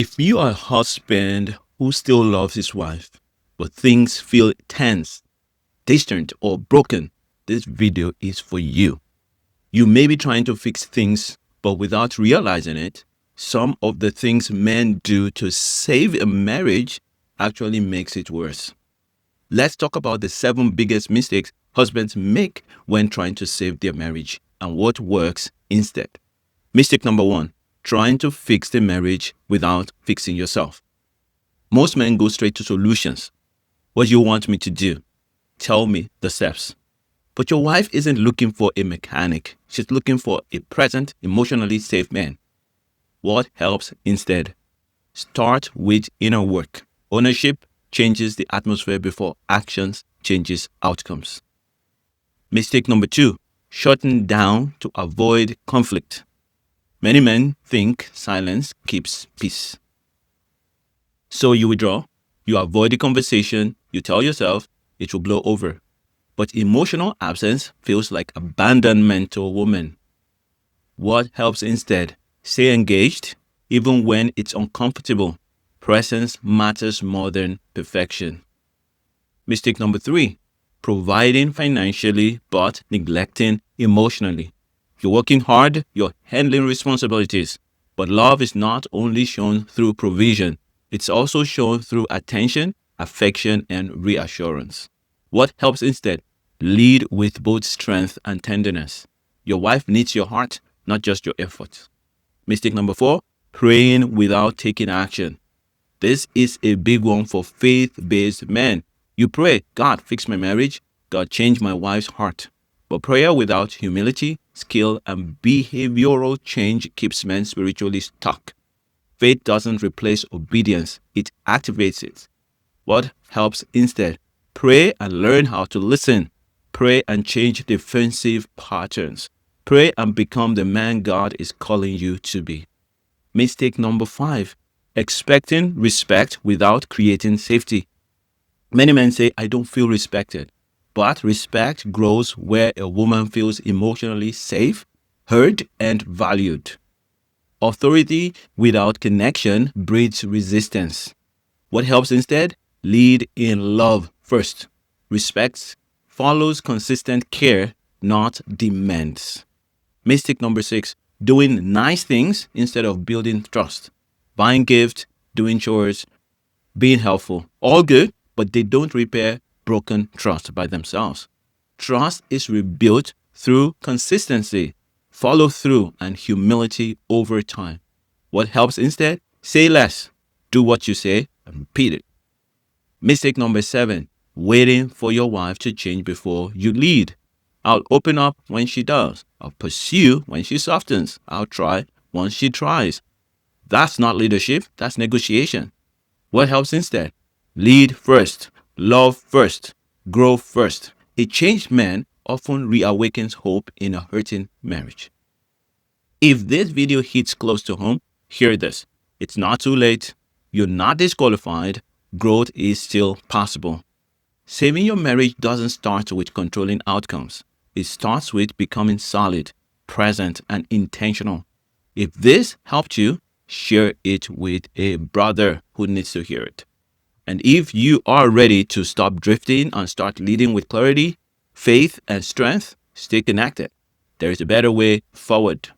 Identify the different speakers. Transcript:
Speaker 1: If you are a husband who still loves his wife, but things feel tense, distant, or broken, this video is for you. You may be trying to fix things, but without realizing it, some of the things men do to save a marriage actually makes it worse. Let's talk about the 7 biggest mistakes husbands make when trying to save their marriage and what works instead. Mistake number 1, trying to fix the marriage without fixing yourself. Most men go straight to solutions. What do you want me to do? Tell me the steps. But your wife isn't looking for a mechanic. She's looking for a present, emotionally safe man. What helps instead? Start with inner work. Ownership changes the atmosphere before actions changes outcomes. Mistake number 2, shutting down to avoid conflict. Many men think silence keeps peace. So you withdraw, you avoid the conversation, you tell yourself it will blow over. But emotional absence feels like abandonment to a woman. What helps instead? Stay engaged, even when it's uncomfortable. Presence matters more than perfection. Mistake number 3, providing financially but neglecting emotionally. You're working hard, you're handling responsibilities, but love is not only shown through provision, it's also shown through attention, affection, and reassurance. What helps instead? Lead with both strength and tenderness. Your wife needs your heart, not just your effort. Mistake number 4, praying without taking action. This is a big one for faith-based men. You pray, God, fix my marriage. God, change my wife's heart. But prayer without humility, skill, and behavioral change keeps men spiritually stuck. Faith doesn't replace obedience, it activates it. What helps instead? Pray and learn how to listen. Pray and change defensive patterns. Pray and become the man God is calling you to be. Mistake number 5, expecting respect without creating safety. Many men say, I don't feel respected. But respect grows where a woman feels emotionally safe, heard, and valued. Authority without connection breeds resistance. What helps instead? Lead in love first. Respect follows consistent care, not demands. Mistake number 6, doing nice things instead of building trust. Buying gifts, doing chores, being helpful. All good, but they don't repair broken trust by themselves. Trust is rebuilt through consistency, follow through, and humility over time. What helps instead? Say less, do what you say, and repeat it. Mistake number 7, waiting for your wife to change before you lead. I'll open up when she does. I'll pursue when she softens. I'll try once she tries. That's not leadership, that's negotiation. What helps instead? Lead first, love first, grow first. A changed man often reawakens hope in a hurting marriage. If this video hits close to home, hear this. It's not too late. You're not disqualified. Growth is still possible. Saving your marriage doesn't start with controlling outcomes. It starts with becoming solid, present, and intentional. If this helped you, share it with a brother who needs to hear it. And if you are ready to stop drifting and start leading with clarity, faith, and strength, stay connected. There is a better way forward.